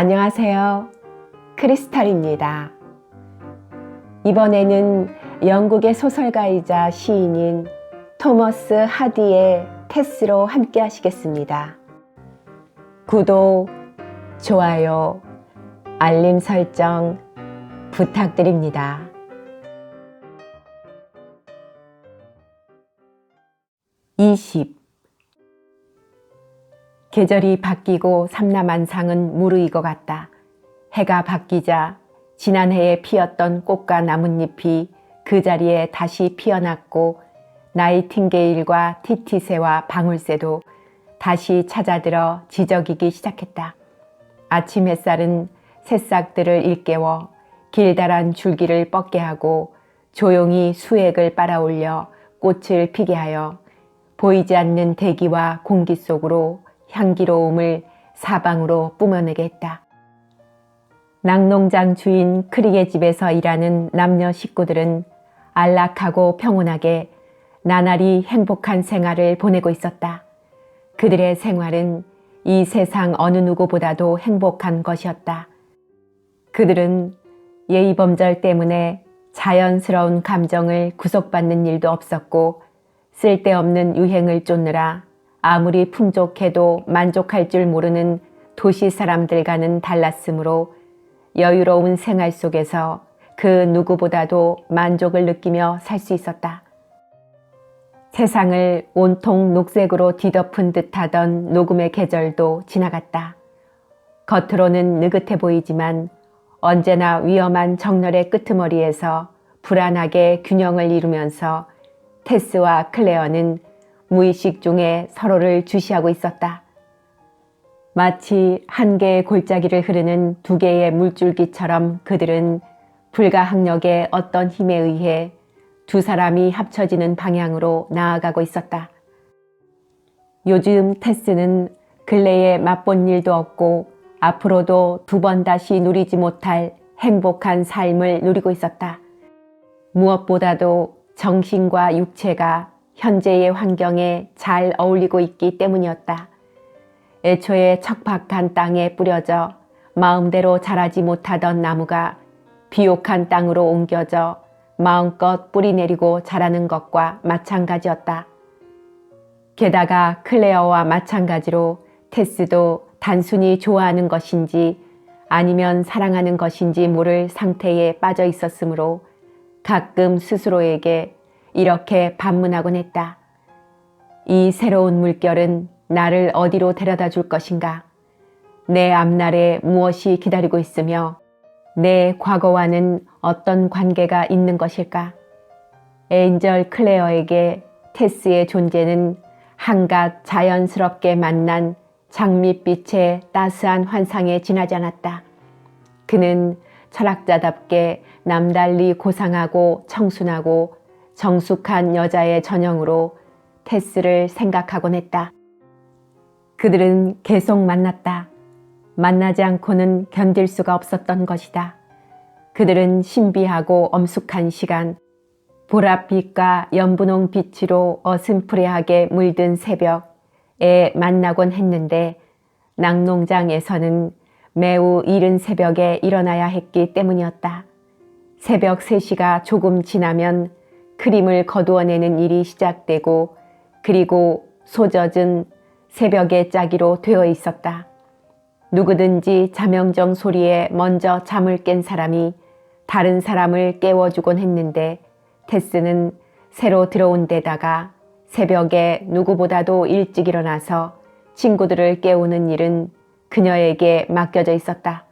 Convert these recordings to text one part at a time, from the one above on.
안녕하세요. 크리스탈입니다. 이번에는 영국의 소설가이자 시인인 토머스 하디의 테스로 함께 하시겠습니다. 구독, 좋아요, 알림 설정 부탁드립니다. 20. 계절이 바뀌고 삼라만상은 무르익어 갔다. 해가 바뀌자 지난해에 피었던 꽃과 나뭇잎이 그 자리에 다시 피어났고 나이팅게일과 티티새와 방울새도 다시 찾아들어 지저귀기 시작했다. 아침 햇살은 새싹들을 일깨워 길다란 줄기를 뻗게 하고 조용히 수액을 빨아올려 꽃을 피게 하여 보이지 않는 대기와 공기 속으로 향기로움을 사방으로 뿜어내게 했다. 낙농장 주인 크릭의 집에서 일하는 남녀 식구들은 안락하고 평온하게 나날이 행복한 생활을 보내고 있었다. 그들의 생활은 이 세상 어느 누구보다도 행복한 것이었다. 그들은 예의범절 때문에 자연스러운 감정을 구속받는 일도 없었고 쓸데없는 유행을 쫓느라 아무리 풍족해도 만족할 줄 모르는 도시 사람들과는 달랐으므로 여유로운 생활 속에서 그 누구보다도 만족을 느끼며 살 수 있었다. 세상을 온통 녹색으로 뒤덮은 듯하던 녹음의 계절도 지나갔다. 겉으로는 느긋해 보이지만 언제나 위험한 정열의 끄트머리에서 불안하게 균형을 이루면서 테스와 클레어는 무의식 중에 서로를 주시하고 있었다. 마치 한 개의 골짜기를 흐르는 두 개의 물줄기처럼 그들은 불가항력의 어떤 힘에 의해 두 사람이 합쳐지는 방향으로 나아가고 있었다. 요즘 테스는 근래에 맛본 일도 없고 앞으로도 두 번 다시 누리지 못할 행복한 삶을 누리고 있었다. 무엇보다도 정신과 육체가 현재의 환경에 잘 어울리고 있기 때문이었다. 애초에 척박한 땅에 뿌려져 마음대로 자라지 못하던 나무가 비옥한 땅으로 옮겨져 마음껏 뿌리 내리고 자라는 것과 마찬가지였다. 게다가 클레어와 마찬가지로 테스도 단순히 좋아하는 것인지 아니면 사랑하는 것인지 모를 상태에 빠져 있었으므로 가끔 스스로에게 이렇게 반문하곤 했다. 이 새로운 물결은 나를 어디로 데려다 줄 것인가? 내 앞날에 무엇이 기다리고 있으며 내 과거와는 어떤 관계가 있는 것일까? 엔젤 클레어에게 테스의 존재는 한갓 자연스럽게 만난 장밋빛의 따스한 환상에 지나지 않았다. 그는 철학자답게 남달리 고상하고 청순하고 정숙한 여자의 전형으로 테스를 생각하곤 했다. 그들은 계속 만났다. 만나지 않고는 견딜 수가 없었던 것이다. 그들은 신비하고 엄숙한 시간, 보랏빛과 연분홍 빛으로 어슴푸레하게 물든 새벽에 만나곤 했는데 낙농장에서는 매우 이른 새벽에 일어나야 했기 때문이었다. 새벽 3시가 조금 지나면 크림을 거두어내는 일이 시작되고 그리고 소젖은 새벽의 짜기로 되어 있었다. 누구든지 자명정 소리에 먼저 잠을 깬 사람이 다른 사람을 깨워주곤 했는데 테스는 새로 들어온 데다가 새벽에 누구보다도 일찍 일어나서 친구들을 깨우는 일은 그녀에게 맡겨져 있었다.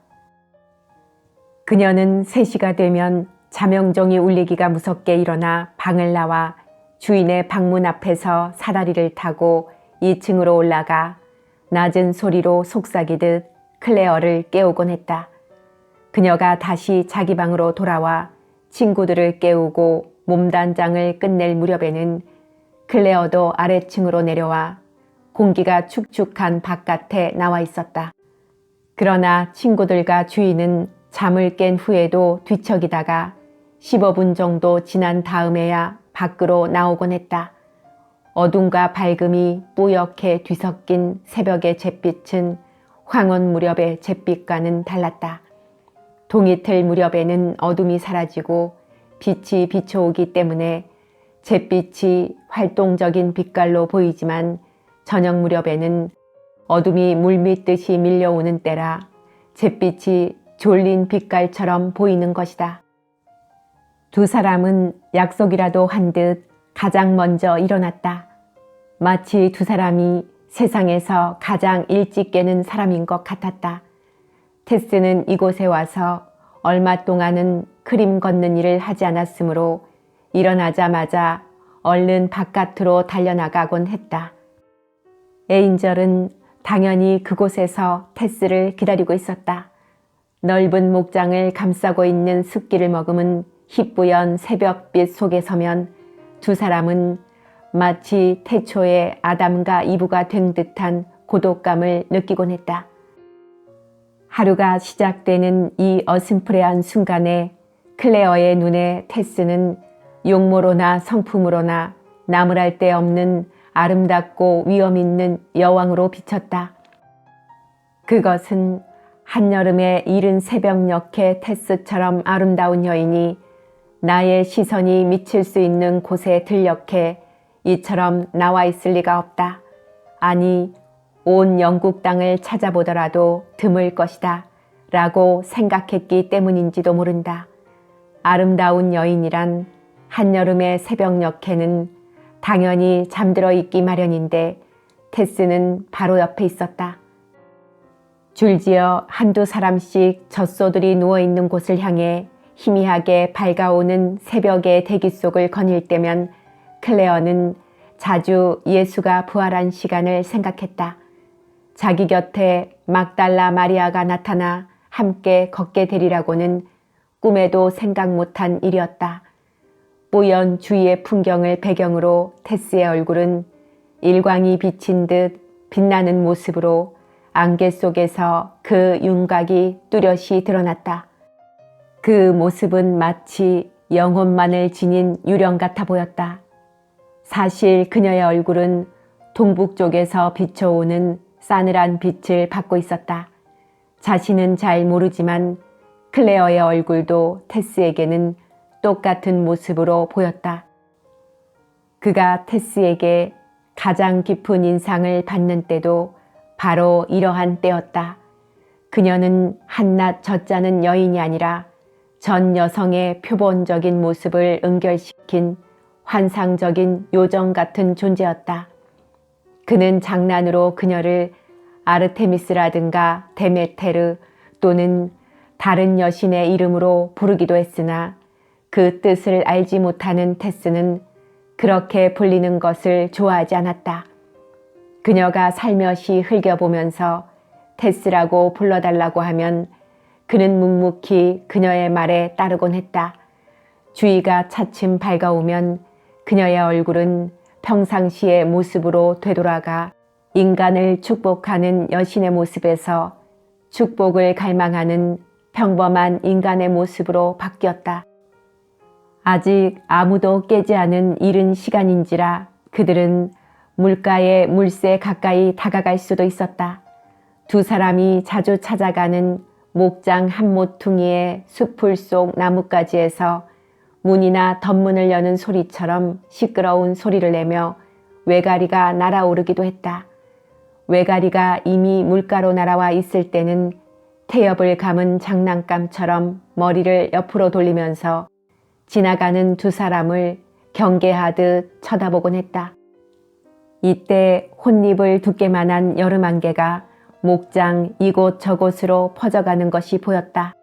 그녀는 3시가 되면 자명종이 울리기가 무섭게 일어나 방을 나와 주인의 방문 앞에서 사다리를 타고 2층으로 올라가 낮은 소리로 속삭이듯 클레어를 깨우곤 했다. 그녀가 다시 자기 방으로 돌아와 친구들을 깨우고 몸단장을 끝낼 무렵에는 클레어도 아래층으로 내려와 공기가 축축한 바깥에 나와 있었다. 그러나 친구들과 주인은 잠을 깬 후에도 뒤척이다가 15분 정도 지난 다음에야 밖으로 나오곤 했다. 어둠과 밝음이 뿌옇게 뒤섞인 새벽의 잿빛은 황혼 무렵의 잿빛과는 달랐다. 동이틀 무렵에는 어둠이 사라지고 빛이 비춰오기 때문에 잿빛이 활동적인 빛깔로 보이지만 저녁 무렵에는 어둠이 물밀듯이 밀려오는 때라 잿빛이 졸린 빛깔처럼 보이는 것이다. 두 사람은 약속이라도 한 듯 가장 먼저 일어났다. 마치 두 사람이 세상에서 가장 일찍 깨는 사람인 것 같았다. 테스는 이곳에 와서 얼마 동안은 그림 걷는 일을 하지 않았으므로 일어나자마자 얼른 바깥으로 달려나가곤 했다. 에인절은 당연히 그곳에서 테스를 기다리고 있었다. 넓은 목장을 감싸고 있는 습기를 머금은 희뿌연 새벽빛 속에 서면 두 사람은 마치 태초에 아담과 이브가 된 듯한 고독감을 느끼곤 했다. 하루가 시작되는 이 어슴푸레한 순간에 클레어의 눈에 테스는 용모로나 성품으로나 나무랄 데 없는 아름답고 위엄 있는 여왕으로 비쳤다. 그것은 한여름의 이른 새벽녘의 테스처럼 아름다운 여인이 나의 시선이 미칠 수 있는 곳에 들녘에 이처럼 나와 있을 리가 없다. 아니, 온 영국 땅을 찾아보더라도 드물 것이다 라고 생각했기 때문인지도 모른다. 아름다운 여인이란 한여름의 새벽녘에는 당연히 잠들어 있기 마련인데 테스는 바로 옆에 있었다. 줄지어 한두 사람씩 젖소들이 누워있는 곳을 향해 희미하게 밝아오는 새벽의 대기 속을 거닐 때면 클레어는 자주 예수가 부활한 시간을 생각했다. 자기 곁에 막달라 마리아가 나타나 함께 걷게 되리라고는 꿈에도 생각 못한 일이었다. 뿌연 주위의 풍경을 배경으로 테스의 얼굴은 일광이 비친 듯 빛나는 모습으로 안개 속에서 그 윤곽이 뚜렷이 드러났다. 그 모습은 마치 영혼만을 지닌 유령 같아 보였다. 사실 그녀의 얼굴은 동북쪽에서 비춰오는 싸늘한 빛을 받고 있었다. 자신은 잘 모르지만 클레어의 얼굴도 테스에게는 똑같은 모습으로 보였다. 그가 테스에게 가장 깊은 인상을 받는 때도 바로 이러한 때였다. 그녀는 한낱 젖자는 여인이 아니라 전 여성의 표본적인 모습을 응결시킨 환상적인 요정 같은 존재였다. 그는 장난으로 그녀를 아르테미스라든가 데메테르 또는 다른 여신의 이름으로 부르기도 했으나 그 뜻을 알지 못하는 테스는 그렇게 불리는 것을 좋아하지 않았다. 그녀가 살며시 흘겨보면서 테스라고 불러달라고 하면 그는 묵묵히 그녀의 말에 따르곤 했다. 주위가 차츰 밝아오면 그녀의 얼굴은 평상시의 모습으로 되돌아가 인간을 축복하는 여신의 모습에서 축복을 갈망하는 평범한 인간의 모습으로 바뀌었다. 아직 아무도 깨지 않은 이른 시간인지라 그들은 물가의 물새 가까이 다가갈 수도 있었다. 두 사람이 자주 찾아가는 목장 한 모퉁이의 숲풀 속 나뭇가지에서 문이나 덧문을 여는 소리처럼 시끄러운 소리를 내며 외가리가 날아오르기도 했다. 외가리가 이미 물가로 날아와 있을 때는 태엽을 감은 장난감처럼 머리를 옆으로 돌리면서 지나가는 두 사람을 경계하듯 쳐다보곤 했다. 이때 혼잎을 두께만한 여름 안개가 목장 이곳저곳으로 퍼져가는 것이 보였다.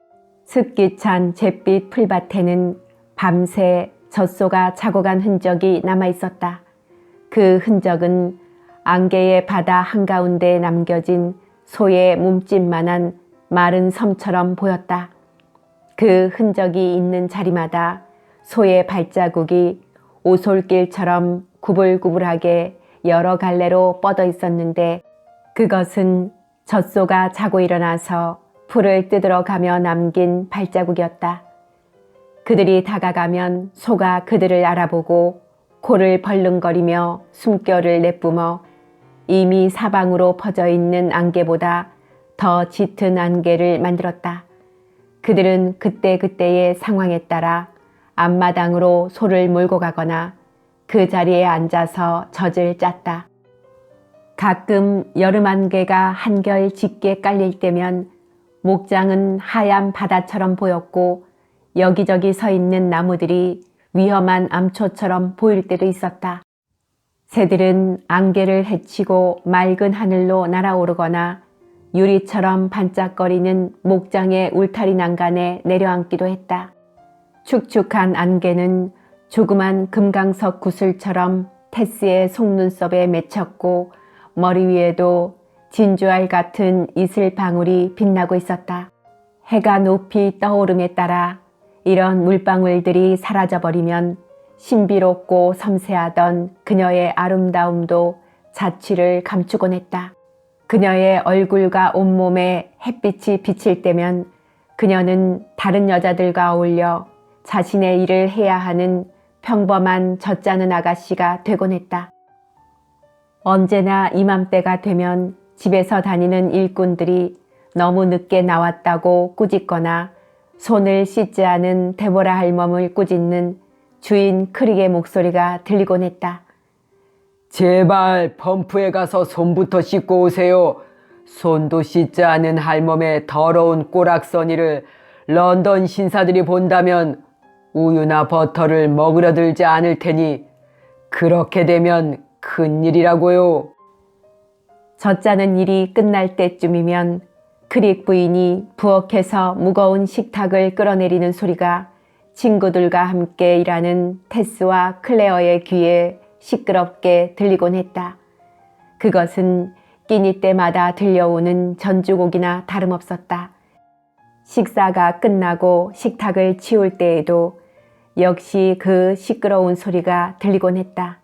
습기찬 잿빛 풀밭에는 밤새 젖소가 자고 간 흔적이 남아있었다. 그 흔적은 안개의 바다 한가운데 남겨진 소의 몸집만한 마른 섬처럼 보였다. 그 흔적이 있는 자리마다 소의 발자국이 오솔길처럼 구불구불하게 여러 갈래로 뻗어 있었는데 그것은 젖소가 자고 일어나서 풀을 뜯으러 가며 남긴 발자국이었다. 그들이 다가가면 소가 그들을 알아보고 코를 벌렁거리며 숨결을 내뿜어 이미 사방으로 퍼져 있는 안개보다 더 짙은 안개를 만들었다. 그들은 그때그때의 상황에 따라 앞마당으로 소를 몰고 가거나 그 자리에 앉아서 젖을 짰다. 가끔 여름 안개가 한결 짙게 깔릴 때면 목장은 하얀 바다처럼 보였고 여기저기 서 있는 나무들이 위험한 암초처럼 보일 때도 있었다. 새들은 안개를 헤치고 맑은 하늘로 날아오르거나 유리처럼 반짝거리는 목장의 울타리 난간에 내려앉기도 했다. 축축한 안개는 조그만 금강석 구슬처럼 테스의 속눈썹에 맺혔고 머리 위에도 진주알 같은 이슬 방울이 빛나고 있었다. 해가 높이 떠오름에 따라 이런 물방울들이 사라져버리면 신비롭고 섬세하던 그녀의 아름다움도 자취를 감추곤 했다. 그녀의 얼굴과 온몸에 햇빛이 비칠 때면 그녀는 다른 여자들과 어울려 자신의 일을 해야 하는 평범한 젖자는 아가씨가 되곤 했다. 언제나 이맘때가 되면 집에서 다니는 일꾼들이 너무 늦게 나왔다고 꾸짖거나 손을 씻지 않은 데보라 할멈을 꾸짖는 주인 크릭의 목소리가 들리곤 했다. 제발 펌프에 가서 손부터 씻고 오세요. 손도 씻지 않은 할멈의 더러운 꼬락서니를 런던 신사들이 본다면 우유나 버터를 먹으려 들지 않을 테니 그렇게 되면 큰일이라고요. 젖자는 일이 끝날 때쯤이면 크릭 부인이 부엌에서 무거운 식탁을 끌어내리는 소리가 친구들과 함께 일하는 테스와 클레어의 귀에 시끄럽게 들리곤 했다. 그것은 끼니 때마다 들려오는 전주곡이나 다름없었다. 식사가 끝나고 식탁을 치울 때에도 역시 그 시끄러운 소리가 들리곤 했다.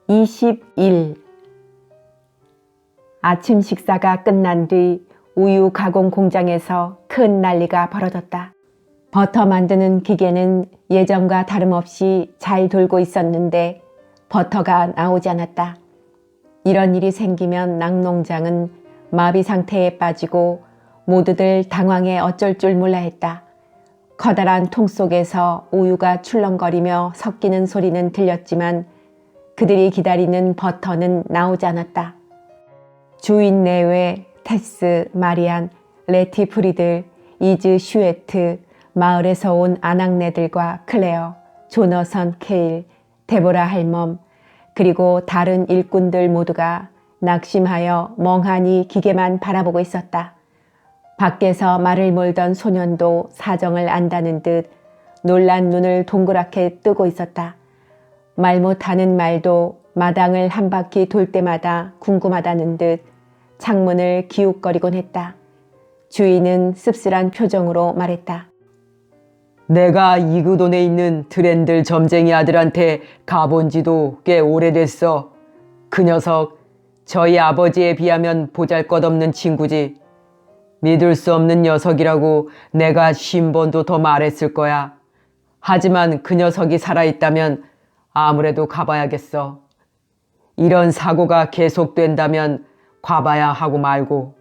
21. 아침 식사가 끝난 뒤 우유 가공 공장에서 큰 난리가 벌어졌다. 버터 만드는 기계는 예전과 다름없이 잘 돌고 있었는데 버터가 나오지 않았다. 이런 일이 생기면 낙농장은 마비 상태에 빠지고 모두들 당황해 어쩔 줄 몰라 했다. 커다란 통 속에서 우유가 출렁거리며 섞이는 소리는 들렸지만 그들이 기다리는 버터는 나오지 않았다. 주인 내외 테스, 마리안, 레티프리들, 이즈 슈에트, 마을에서 온 아낙네들과 클레어, 조너선 케일, 데보라 할멈, 그리고 다른 일꾼들 모두가 낙심하여 멍하니 기계만 바라보고 있었다. 밖에서 말을 몰던 소년도 사정을 안다는 듯 놀란 눈을 동그랗게 뜨고 있었다. 말 못하는 말도 마당을 한 바퀴 돌 때마다 궁금하다는 듯 창문을 기웃거리곤 했다. 주인은 씁쓸한 표정으로 말했다. 내가 이그돈에 있는 드렌들 점쟁이 아들한테 가본 지도 꽤 오래됐어. 그 녀석 저희 아버지에 비하면 보잘것없는 친구지. 믿을 수 없는 녀석이라고 내가 50번도 더 말했을 거야. 하지만 그 녀석이 살아있다면 아무래도 가봐야겠어. 이런 사고가 계속된다면 가봐야 하고 말고.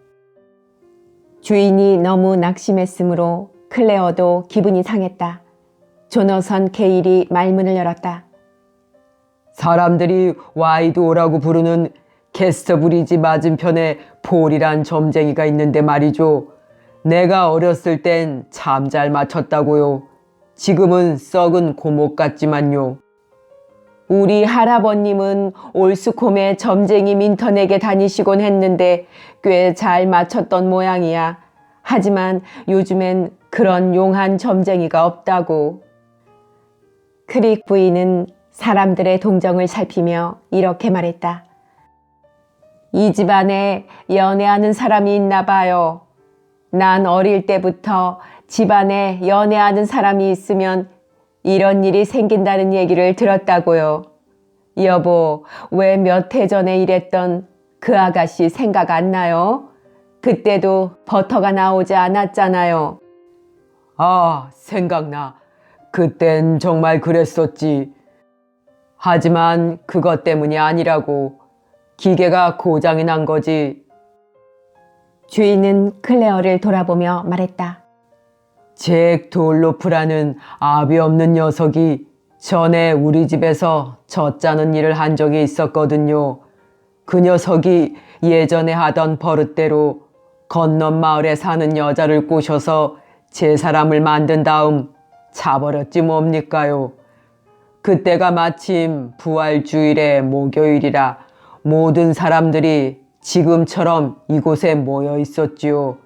주인이 너무 낙심했으므로 클레어도 기분이 상했다. 조너선 케일이 말문을 열었다. 사람들이 와이드오라고 부르는 캐스터브리지 맞은편에 폴이란 점쟁이가 있는데 말이죠. 내가 어렸을 땐 참 잘 맞췄다고요. 지금은 썩은 고목 같지만요. 우리 할아버님은 올스콤에 점쟁이 민턴에게 다니시곤 했는데 꽤 잘 맞췄던 모양이야. 하지만 요즘엔 그런 용한 점쟁이가 없다고. 크릭 부인은 사람들의 동정을 살피며 이렇게 말했다. 이 집안에 연애하는 사람이 있나 봐요. 난 어릴 때부터 집안에 연애하는 사람이 있으면 이런 일이 생긴다는 얘기를 들었다고요. 여보, 왜 몇 해 전에 일했던 그 아가씨 생각 안 나요? 그때도 버터가 나오지 않았잖아요. 아, 생각나. 그땐 정말 그랬었지. 하지만 그것 때문이 아니라고. 기계가 고장이 난 거지. 주인은 클레어를 돌아보며 말했다. 잭 돌로프라는 압이 없는 녀석이 전에 우리 집에서 젖 짜는 일을 한 적이 있었거든요. 그 녀석이 예전에 하던 버릇대로 건넌 마을에 사는 여자를 꼬셔서 제 사람을 만든 다음 자버렸지 뭡니까요. 그때가 마침 부활주일의 목요일이라 모든 사람들이 지금처럼 이곳에 모여 있었지요.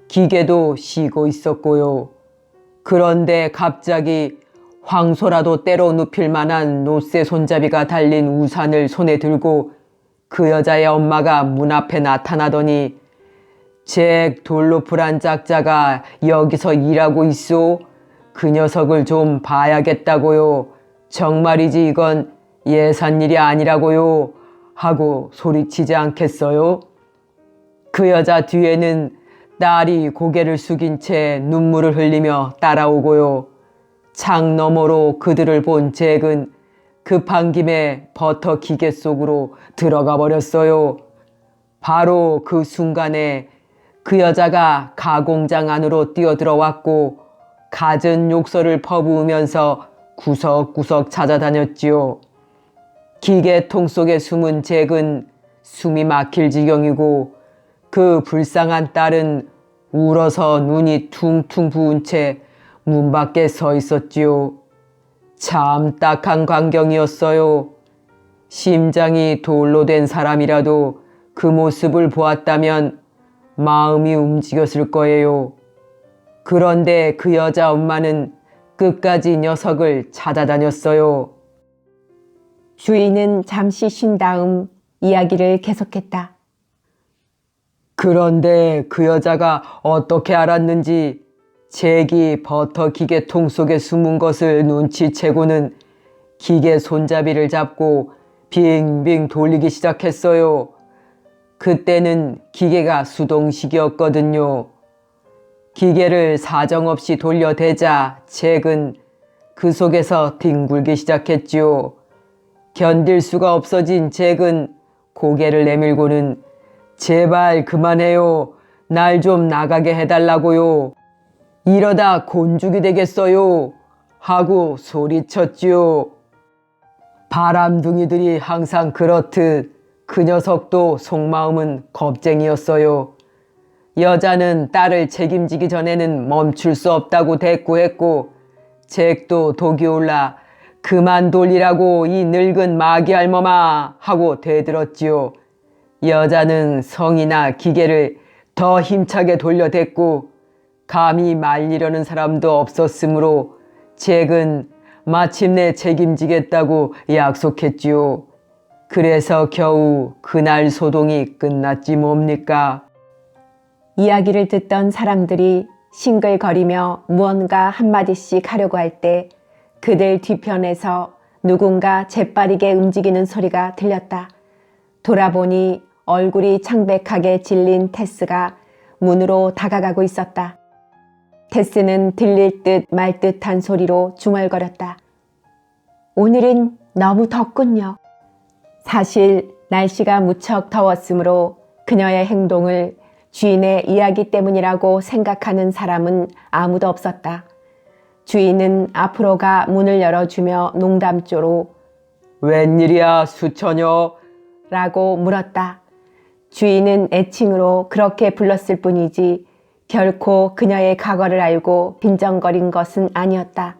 기계도 쉬고 있었고요. 그런데 갑자기 황소라도 때로 눕힐 만한 노쇠 손잡이가 달린 우산을 손에 들고 그 여자의 엄마가 문 앞에 나타나더니 잭 돌로프란 짝자가 여기서 일하고 있소. 그 녀석을 좀 봐야겠다고요. 정말이지 이건 예산일이 아니라고요. 하고 소리치지 않겠어요? 그 여자 뒤에는 딸이 고개를 숙인 채 눈물을 흘리며 따라오고요. 창 너머로 그들을 본 잭은 급한 김에 버터 기계 속으로 들어가 버렸어요. 바로 그 순간에 그 여자가 가공장 안으로 뛰어들어왔고 갖은 욕설을 퍼부으면서 구석구석 찾아다녔지요. 기계통 속에 숨은 잭은 숨이 막힐 지경이고 그 불쌍한 딸은 울어서 눈이 퉁퉁 부은 채 문 밖에 서 있었지요. 참 딱한 광경이었어요. 심장이 돌로 된 사람이라도 그 모습을 보았다면 마음이 움직였을 거예요. 그런데 그 여자 엄마는 끝까지 녀석을 찾아다녔어요. 주인은 잠시 쉰 다음 이야기를 계속했다. 그런데 그 여자가 어떻게 알았는지 잭이 버터 기계통 속에 숨은 것을 눈치채고는 기계 손잡이를 잡고 빙빙 돌리기 시작했어요. 그때는 기계가 수동식이었거든요. 기계를 사정없이 돌려대자 잭은 그 속에서 뒹굴기 시작했지요. 견딜 수가 없어진 잭은 고개를 내밀고는 제발 그만해요. 날 좀 나가게 해달라고요. 이러다 곤죽이 되겠어요. 하고 소리쳤지요. 바람둥이들이 항상 그렇듯 그 녀석도 속마음은 겁쟁이였어요. 여자는 딸을 책임지기 전에는 멈출 수 없다고 대꾸했고 잭도 독이 올라 그만 돌리라고 이 늙은 마귀 할멈아 하고 대들었지요. 여자는 성이나 기계를 더 힘차게 돌려댔고 감히 말리려는 사람도 없었으므로 잭은 마침내 책임지겠다고 약속했지요. 그래서 겨우 그날 소동이 끝났지 뭡니까? 이야기를 듣던 사람들이 싱글거리며 무언가 한마디씩 하려고 할 때 그들 뒤편에서 누군가 재빠르게 움직이는 소리가 들렸다. 돌아보니 얼굴이 창백하게 질린 테스가 문으로 다가가고 있었다. 테스는 들릴 듯 말 듯한 소리로 중얼거렸다. 오늘은 너무 덥군요. 사실 날씨가 무척 더웠으므로 그녀의 행동을 주인의 이야기 때문이라고 생각하는 사람은 아무도 없었다. 주인은 앞으로 가 문을 열어주며 농담조로 웬일이야 수처녀? 라고 물었다. 주인은 애칭으로 그렇게 불렀을 뿐이지 결코 그녀의 과거를 알고 빈정거린 것은 아니었다.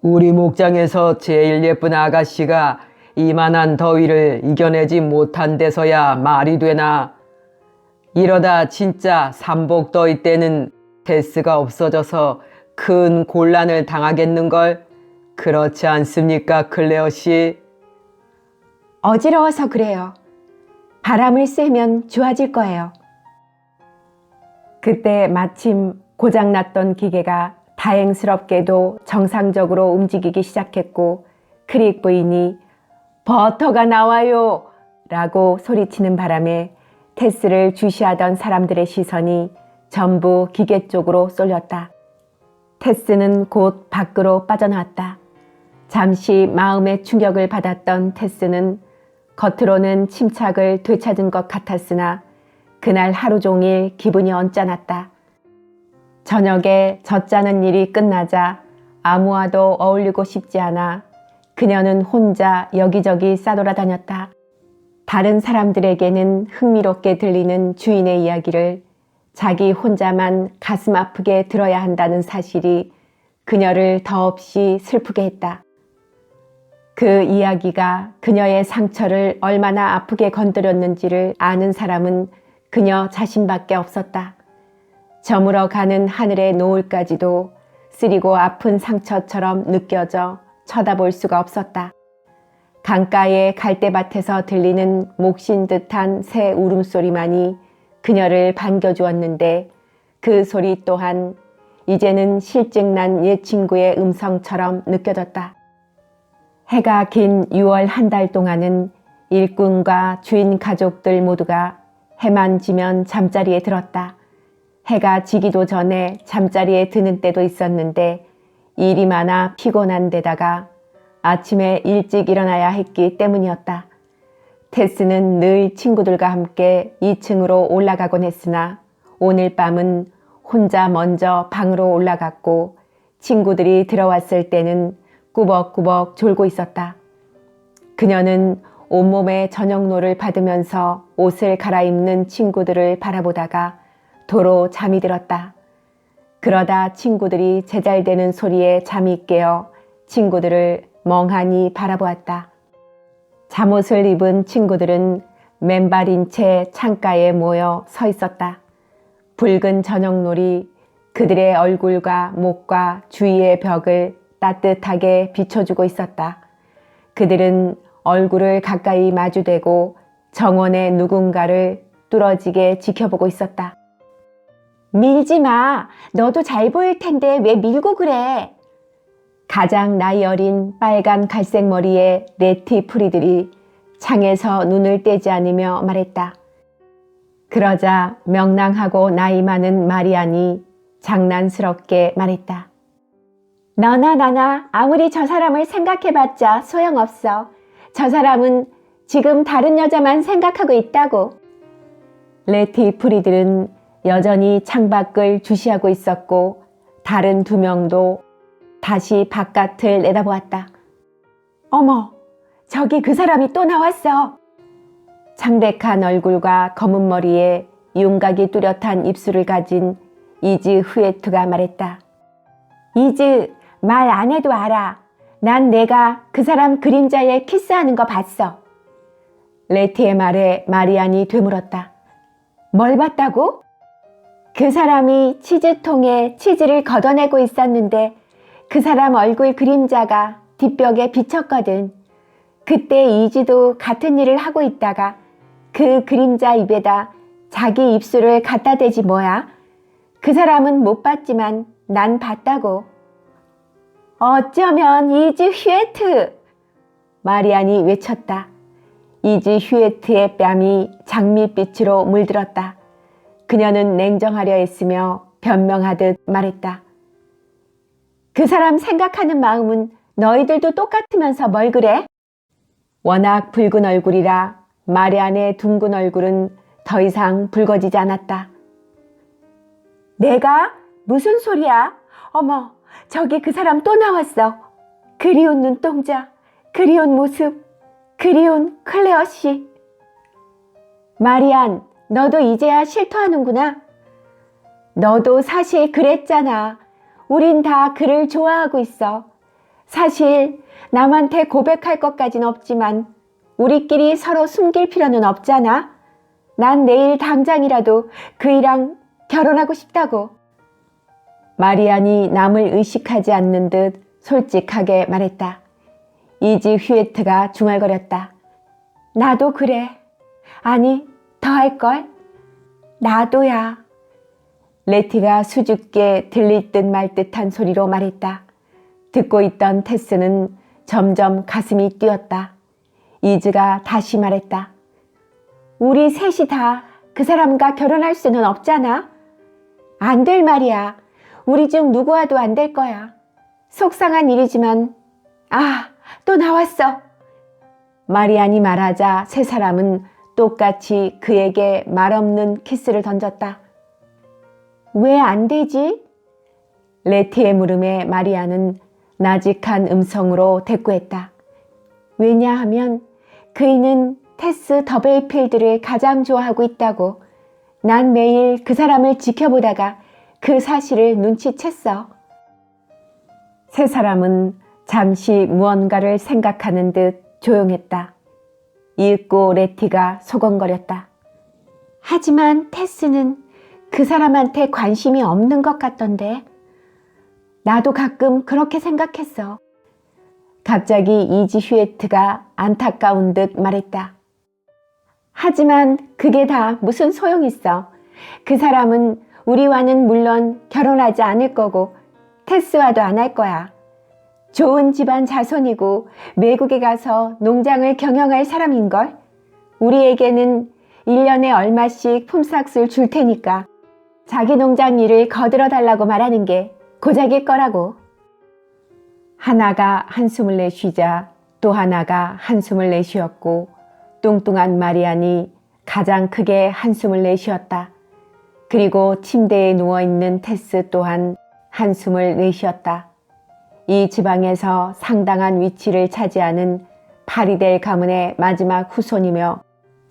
우리 목장에서 제일 예쁜 아가씨가 이만한 더위를 이겨내지 못한 데서야 말이 되나. 이러다 진짜 삼복더위 때는 테스가 없어져서 큰 곤란을 당하겠는걸. 그렇지 않습니까, 클레어 씨? 어지러워서 그래요. 바람을 쐬면 좋아질 거예요. 그때 마침 고장났던 기계가 다행스럽게도 정상적으로 움직이기 시작했고 크릭 부인이 버터가 나와요 라고 소리치는 바람에 테스를 주시하던 사람들의 시선이 전부 기계 쪽으로 쏠렸다. 테스는 곧 밖으로 빠져나왔다. 잠시 마음의 충격을 받았던 테스는 겉으로는 침착을 되찾은 것 같았으나 그날 하루 종일 기분이 언짢았다. 저녁에 젖자는 일이 끝나자 아무와도 어울리고 싶지 않아 그녀는 혼자 여기저기 싸돌아다녔다. 다른 사람들에게는 흥미롭게 들리는 주인의 이야기를 자기 혼자만 가슴 아프게 들어야 한다는 사실이 그녀를 더없이 슬프게 했다. 그 이야기가 그녀의 상처를 얼마나 아프게 건드렸는지를 아는 사람은 그녀 자신밖에 없었다. 저물어 가는 하늘의 노을까지도 쓰리고 아픈 상처처럼 느껴져 쳐다볼 수가 없었다. 강가의 갈대밭에서 들리는 목신 듯한 새 울음소리만이 그녀를 반겨주었는데 그 소리 또한 이제는 실증난 옛 친구의 음성처럼 느껴졌다. 해가 긴 6월 한 달 동안은 일꾼과 주인 가족들 모두가 해만 지면 잠자리에 들었다. 해가 지기도 전에 잠자리에 드는 때도 있었는데 일이 많아 피곤한 데다가 아침에 일찍 일어나야 했기 때문이었다. 테스는 늘 친구들과 함께 2층으로 올라가곤 했으나 오늘 밤은 혼자 먼저 방으로 올라갔고 친구들이 들어왔을 때는 꾸벅꾸벅 졸고 있었다. 그녀는 온몸에 저녁노를 받으면서 옷을 갈아입는 친구들을 바라보다가 도로 잠이 들었다. 그러다 친구들이 제잘되는 소리에 잠이 깨어 친구들을 멍하니 바라보았다. 잠옷을 입은 친구들은 맨발인 채 창가에 모여 서 있었다. 붉은 저녁놀이 그들의 얼굴과 목과 주위의 벽을 따뜻하게 비춰주고 있었다. 그들은 얼굴을 가까이 마주대고 정원의 누군가를 뚫어지게 지켜보고 있었다. 밀지 마. 너도 잘 보일 텐데 왜 밀고 그래? 가장 나이 어린 빨간 갈색 머리의 레티 프리들이 창에서 눈을 떼지 않으며 말했다. 그러자 명랑하고 나이 많은 마리안이 장난스럽게 말했다. 너나 아무리 저 사람을 생각해봤자 소용없어. 저 사람은 지금 다른 여자만 생각하고 있다고. 레티 프리들은 여전히 창밖을 주시하고 있었고 다른 두 명도 다시 바깥을 내다보았다. 어머, 저기 그 사람이 또 나왔어. 창백한 얼굴과 검은 머리에 윤곽이 뚜렷한 입술을 가진 이즈 후에트가 말했다. 이즈, 말 안 해도 알아. 난 내가 그 사람 그림자에 키스하는 거 봤어. 레티의 말에 마리안이 되물었다. 뭘 봤다고? 그 사람이 치즈통에 치즈를 걷어내고 있었는데 그 사람 얼굴 그림자가 뒷벽에 비쳤거든. 그때 이즈도 같은 일을 하고 있다가 그 그림자 입에다 자기 입술을 갖다 대지 뭐야. 그 사람은 못 봤지만 난 봤다고. 어쩌면 이즈 휴에트! 마리안이 외쳤다. 이즈 휴에트의 뺨이 장밋빛으로 물들었다. 그녀는 냉정하려 했으며 변명하듯 말했다. 그 사람 생각하는 마음은 너희들도 똑같으면서 뭘 그래? 워낙 붉은 얼굴이라 마리안의 둥근 얼굴은 더 이상 붉어지지 않았다. 내가? 무슨 소리야? 어머, 저기 그 사람 또 나왔어. 그리운 눈동자, 그리운 모습, 그리운 클레어 씨. 마리안, 너도 이제야 실토하는구나. 너도 사실 그랬잖아. 우린 다 그를 좋아하고 있어. 사실 남한테 고백할 것까진 없지만 우리끼리 서로 숨길 필요는 없잖아. 난 내일 당장이라도 그이랑 결혼하고 싶다고. 마리안이 남을 의식하지 않는 듯 솔직하게 말했다. 이즈 휴에트가 중얼거렸다. 나도 그래. 아니, 더 할걸? 나도야. 레티가 수줍게 들릴 듯 말 듯한 소리로 말했다. 듣고 있던 테스는 점점 가슴이 뛰었다. 이즈가 다시 말했다. 우리 셋이 다 그 사람과 결혼할 수는 없잖아. 안 될 말이야. 우리 중 누구와도 안 될 거야. 속상한 일이지만 또 나왔어. 마리안이 말하자 세 사람은 똑같이 그에게 말없는 키스를 던졌다. 왜 안 되지? 레티의 물음에 마리안은 나직한 음성으로 대꾸했다. 왜냐하면 그이는 테스 더베이필드를 가장 좋아하고 있다고. 난 매일 그 사람을 지켜보다가 그 사실을 눈치챘어. 세 사람은 잠시 무언가를 생각하는 듯 조용했다. 읽고 레티가 소곤거렸다. 하지만 테스는 그 사람한테 관심이 없는 것 같던데. 나도 가끔 그렇게 생각했어. 갑자기 이지 휴에트가 안타까운 듯 말했다. 하지만 그게 다 무슨 소용있어. 그 사람은 우리와는 물론 결혼하지 않을 거고 테스와도 안 할 거야. 좋은 집안 자손이고 외국에 가서 농장을 경영할 사람인걸. 우리에게는 1년에 얼마씩 품삯을 줄 테니까 자기 농장 일을 거들어 달라고 말하는 게 고작일 거라고. 하나가 한숨을 내쉬자 또 하나가 한숨을 내쉬었고 뚱뚱한 마리안이 가장 크게 한숨을 내쉬었다. 그리고 침대에 누워있는 테스 또한 한숨을 내쉬었다. 이 지방에서 상당한 위치를 차지하는 파리델 가문의 마지막 후손이며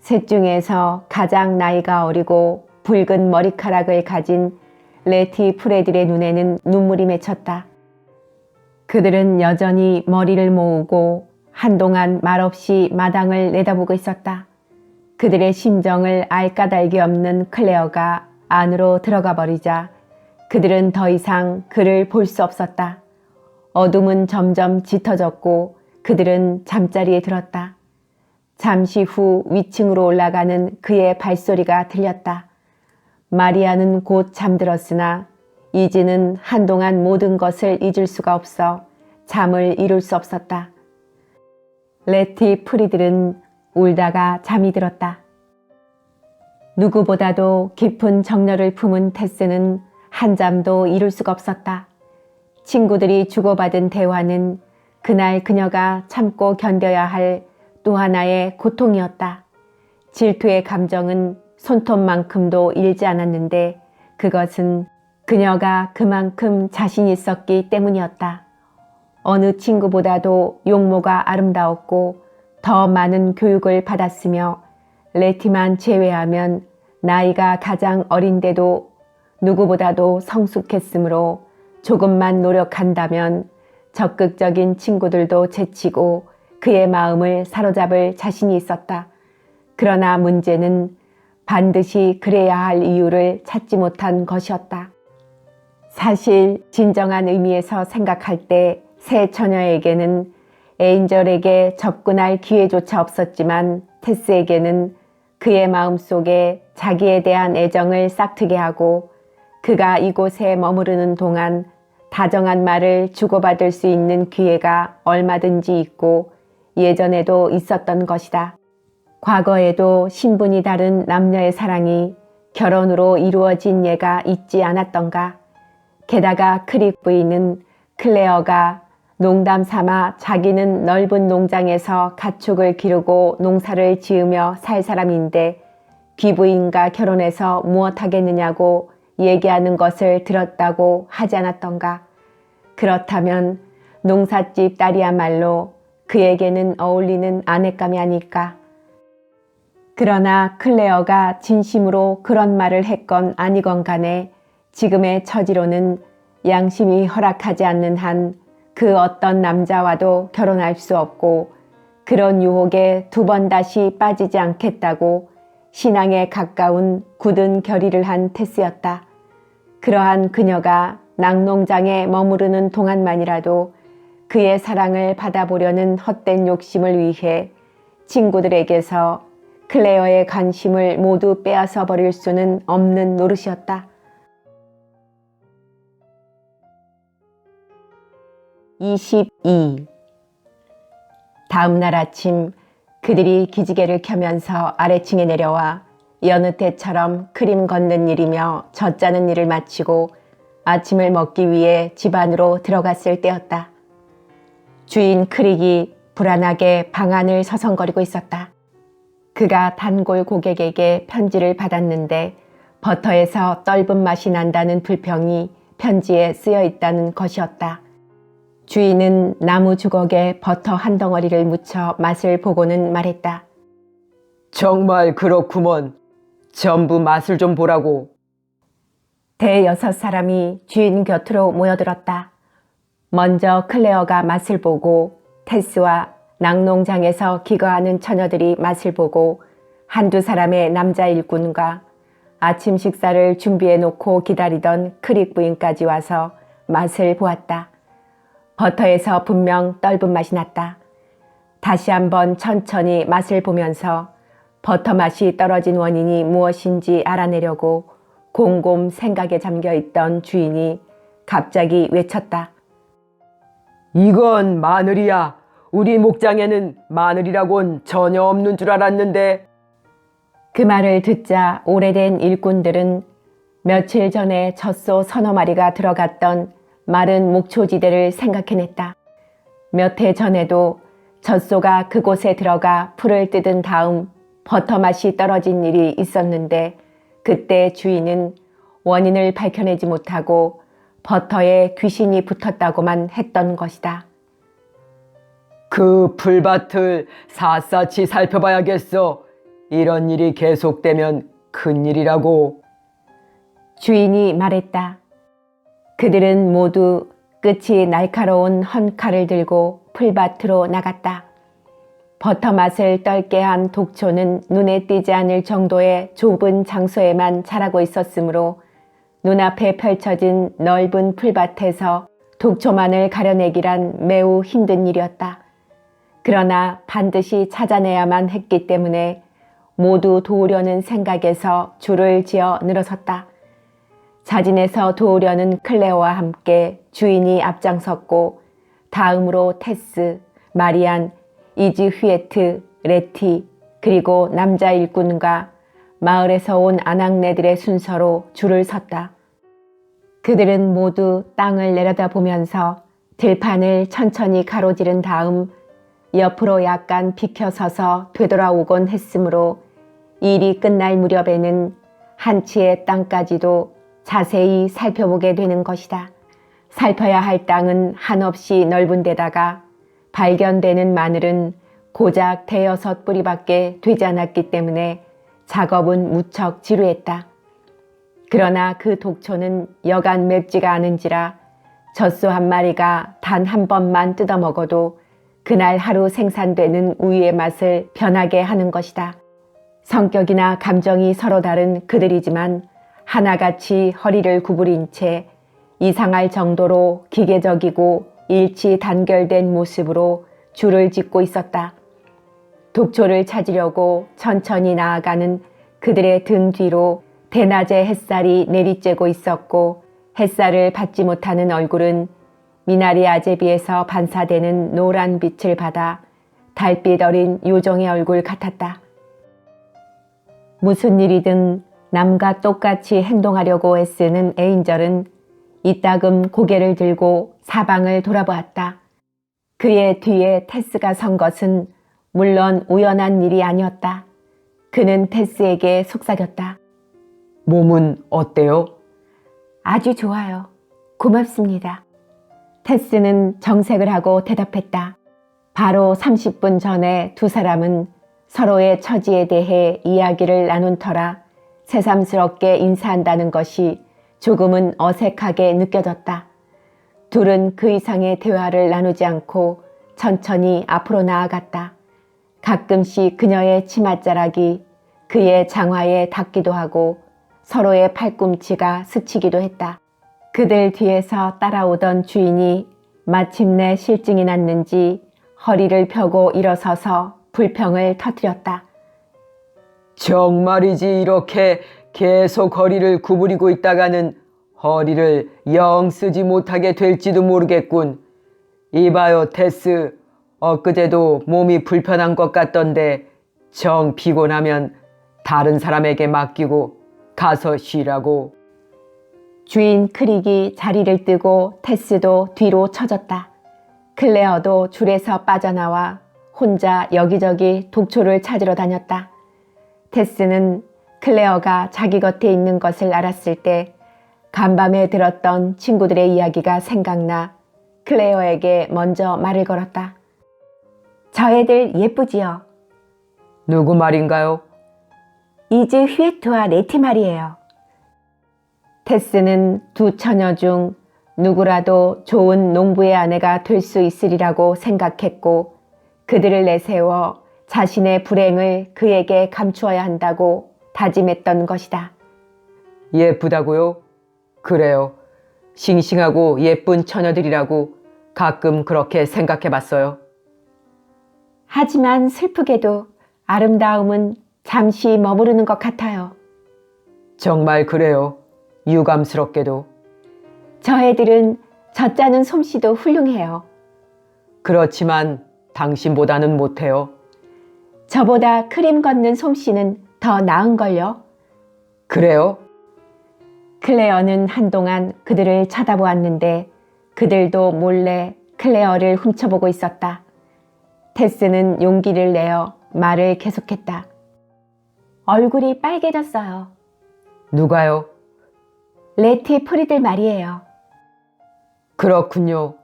셋 중에서 가장 나이가 어리고 붉은 머리카락을 가진 레티 프레들의 눈에는 눈물이 맺혔다. 그들은 여전히 머리를 모으고 한동안 말없이 마당을 내다보고 있었다. 그들의 심정을 알 까닭이 없는 클레어가 안으로 들어가 버리자 그들은 더 이상 그를 볼 수 없었다. 어둠은 점점 짙어졌고 그들은 잠자리에 들었다. 잠시 후 위층으로 올라가는 그의 발소리가 들렸다. 마리아는 곧 잠들었으나 이지는 한동안 모든 것을 잊을 수가 없어 잠을 이룰 수 없었다. 레티 프리들은 울다가 잠이 들었다. 누구보다도 깊은 정열을 품은 테스는 한잠도 이룰 수가 없었다. 친구들이 주고받은 대화는 그날 그녀가 참고 견뎌야 할 또 하나의 고통이었다. 질투의 감정은 손톱만큼도 잃지 않았는데 그것은 그녀가 그만큼 자신 있었기 때문이었다. 어느 친구보다도 용모가 아름다웠고 더 많은 교육을 받았으며 레티만 제외하면 나이가 가장 어린데도 누구보다도 성숙했으므로 조금만 노력한다면 적극적인 친구들도 제치고 그의 마음을 사로잡을 자신이 있었다. 그러나 문제는 반드시 그래야 할 이유를 찾지 못한 것이었다. 사실 진정한 의미에서 생각할 때 새 처녀에게는 에인절에게 접근할 기회조차 없었지만 테스에게는 그의 마음속에 자기에 대한 애정을 싹트게 하고 그가 이곳에 머무르는 동안 다정한 말을 주고받을 수 있는 기회가 얼마든지 있고 예전에도 있었던 것이다. 과거에도 신분이 다른 남녀의 사랑이 결혼으로 이루어진 예가 있지 않았던가. 게다가 크릭 부인은 클레어가 농담 삼아 자기는 넓은 농장에서 가축을 기르고 농사를 지으며 살 사람인데 귀부인과 결혼해서 무엇하겠느냐고 얘기하는 것을 들었다고 하지 않았던가. 그렇다면 농삿집 딸이야말로 그에게는 어울리는 아내감이 아닐까. 그러나 클레어가 진심으로 그런 말을 했건 아니건 간에 지금의 처지로는 양심이 허락하지 않는 한 그 어떤 남자와도 결혼할 수 없고 그런 유혹에 두 번 다시 빠지지 않겠다고 신앙에 가까운 굳은 결의를 한 테스였다. 그러한 그녀가 낙농장에 머무르는 동안만이라도 그의 사랑을 받아보려는 헛된 욕심을 위해 친구들에게서 클레어의 관심을 모두 빼앗아 버릴 수는 없는 노릇이었다. 22. 다음 날 아침 그들이 기지개를 켜면서 아래층에 내려와 여느 때처럼 크림 걷는 일이며 젖 짜는 일을 마치고 아침을 먹기 위해 집 안으로 들어갔을 때였다. 주인 크릭이 불안하게 방 안을 서성거리고 있었다. 그가 단골 고객에게 편지를 받았는데 버터에서 떫은 맛이 난다는 불평이 편지에 쓰여 있다는 것이었다. 주인은 나무 주걱에 버터 한 덩어리를 묻혀 맛을 보고는 말했다. 정말 그렇구먼. 전부 맛을 좀 보라고. 대여섯 사람이 주인 곁으로 모여들었다. 먼저 클레어가 맛을 보고 테스와 낙농장에서 기거하는 처녀들이 맛을 보고 한두 사람의 남자 일꾼과 아침 식사를 준비해 놓고 기다리던 크릭 부인까지 와서 맛을 보았다. 버터에서 분명 떫은 맛이 났다. 다시 한번 천천히 맛을 보면서 버터 맛이 떨어진 원인이 무엇인지 알아내려고 곰곰 생각에 잠겨 있던 주인이 갑자기 외쳤다. 이건 마늘이야. 우리 목장에는 마늘이라곤 전혀 없는 줄 알았는데. 그 말을 듣자 오래된 일꾼들은 며칠 전에 젖소 서너 마리가 들어갔던 마른 목초지대를 생각해냈다. 몇 해 전에도 젖소가 그곳에 들어가 풀을 뜯은 다음 버터 맛이 떨어진 일이 있었는데 그때 주인은 원인을 밝혀내지 못하고 버터에 귀신이 붙었다고만 했던 것이다. 그 풀밭을 샅샅이 살펴봐야겠어. 이런 일이 계속되면 큰일이라고. 주인이 말했다. 그들은 모두 끝이 날카로운 헌 칼을 들고 풀밭으로 나갔다. 버터 맛을 떨게 한 독초는 눈에 띄지 않을 정도의 좁은 장소에만 자라고 있었으므로 눈앞에 펼쳐진 넓은 풀밭에서 독초만을 가려내기란 매우 힘든 일이었다. 그러나 반드시 찾아내야만 했기 때문에 모두 도우려는 생각에서 줄을 지어 늘어섰다. 자진해서 도우려는 클레오와 함께 주인이 앞장섰고 다음으로 테스, 마리안, 이지 휘에트, 레티, 그리고 남자 일꾼과 마을에서 온 아낙네들의 순서로 줄을 섰다. 그들은 모두 땅을 내려다보면서 들판을 천천히 가로지른 다음 옆으로 약간 비켜서서 되돌아오곤 했으므로 일이 끝날 무렵에는 한치의 땅까지도 자세히 살펴보게 되는 것이다. 살펴야 할 땅은 한없이 넓은 데다가 발견되는 마늘은 고작 대여섯 뿌리밖에 되지 않았기 때문에 작업은 무척 지루했다. 그러나 그 독초는 여간 맵지가 않은지라 젖소 한 마리가 단 한 번만 뜯어먹어도 그날 하루 생산되는 우유의 맛을 변하게 하는 것이다. 성격이나 감정이 서로 다른 그들이지만 하나같이 허리를 구부린 채 이상할 정도로 기계적이고 일치 단결된 모습으로 줄을 짓고 있었다. 독초를 찾으려고 천천히 나아가는 그들의 등 뒤로 대낮의 햇살이 내리쬐고 있었고 햇살을 받지 못하는 얼굴은 미나리 아제비에서 반사되는 노란 빛을 받아 달빛 어린 요정의 얼굴 같았다. 무슨 일이든 남과 똑같이 행동하려고 애쓰는 에인절은 이따금 고개를 들고 사방을 돌아보았다. 그의 뒤에 테스가 선 것은 물론 우연한 일이 아니었다. 그는 테스에게 속삭였다. 몸은 어때요? 아주 좋아요. 고맙습니다. 테스는 정색을 하고 대답했다. 바로 30분 전에 두 사람은 서로의 처지에 대해 이야기를 나눈 터라 새삼스럽게 인사한다는 것이 조금은 어색하게 느껴졌다. 둘은 그 이상의 대화를 나누지 않고 천천히 앞으로 나아갔다. 가끔씩 그녀의 치맛자락이 그의 장화에 닿기도 하고 서로의 팔꿈치가 스치기도 했다. 그들 뒤에서 따라오던 주인이 마침내 실증이 났는지 허리를 펴고 일어서서 불평을 터뜨렸다. 정말이지 이렇게 계속 허리를 구부리고 있다가는 허리를 영 쓰지 못하게 될지도 모르겠군. 이봐요 테스, 엊그제도 몸이 불편한 것 같던데 정 피곤하면 다른 사람에게 맡기고 가서 쉬라고. 주인 크릭이 자리를 뜨고 테스도 뒤로 처졌다. 클레어도 줄에서 빠져나와 혼자 여기저기 독초를 찾으러 다녔다. 테스는 클레어가 자기 곁에 있는 것을 알았을 때 간밤에 들었던 친구들의 이야기가 생각나 클레어에게 먼저 말을 걸었다. 저 애들 예쁘지요? 누구 말인가요? 이즈 휘에트와 네티 말이에요. 테스는 두 처녀 중 누구라도 좋은 농부의 아내가 될 수 있으리라고 생각했고 그들을 내세워 자신의 불행을 그에게 감추어야 한다고 다짐했던 것이다. 예쁘다고요? 그래요. 싱싱하고 예쁜 처녀들이라고 가끔 그렇게 생각해 봤어요. 하지만 슬프게도 아름다움은 잠시 머무르는 것 같아요. 정말 그래요. 유감스럽게도. 저 애들은 젖자는 솜씨도 훌륭해요. 그렇지만 당신보다는 못해요. 저보다 크림 걷는 솜씨는 더 나은걸요. 그래요? 클레어는 한동안 그들을 쳐다보았는데 그들도 몰래 클레어를 훔쳐보고 있었다. 테스는 용기를 내어 말을 계속했다. 얼굴이 빨개졌어요. 누가요? 레티 프리들 말이에요. 그렇군요.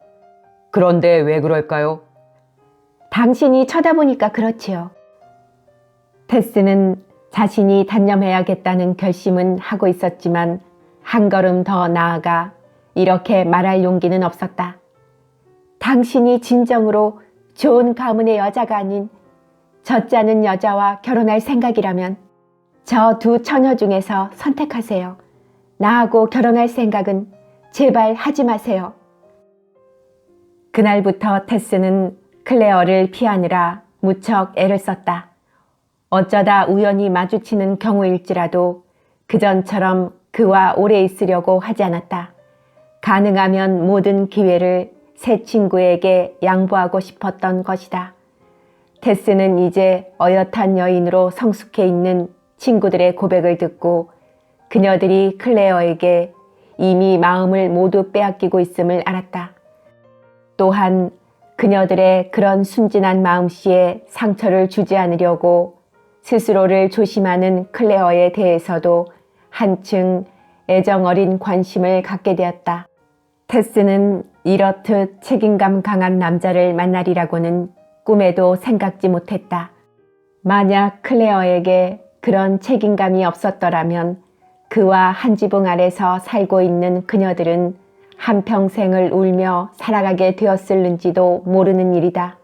그런데 왜 그럴까요? 당신이 쳐다보니까 그렇지요. 테스는 자신이 단념해야겠다는 결심은 하고 있었지만 한 걸음 더 나아가 이렇게 말할 용기는 없었다. 당신이 진정으로 좋은 가문의 여자가 아닌 젖자는 여자와 결혼할 생각이라면 저 두 처녀 중에서 선택하세요. 나하고 결혼할 생각은 제발 하지 마세요. 그날부터 테스는 클레어를 피하느라 무척 애를 썼다. 어쩌다 우연히 마주치는 경우일지라도 그전처럼 그와 오래 있으려고 하지 않았다. 가능하면 모든 기회를 새 친구에게 양보하고 싶었던 것이다. 테스는 이제 어엿한 여인으로 성숙해 있는 친구들의 고백을 듣고 그녀들이 클레어에게 이미 마음을 모두 빼앗기고 있음을 알았다. 또한 그녀들의 그런 순진한 마음씨에 상처를 주지 않으려고 스스로를 조심하는 클레어에 대해서도 한층 애정어린 관심을 갖게 되었다. 테스는 이렇듯 책임감 강한 남자를 만나리라고는 꿈에도 생각지 못했다. 만약 클레어에게 그런 책임감이 없었더라면 그와 한 지붕 아래서 살고 있는 그녀들은 한평생을 울며 살아가게 되었을는지도 모르는 일이다.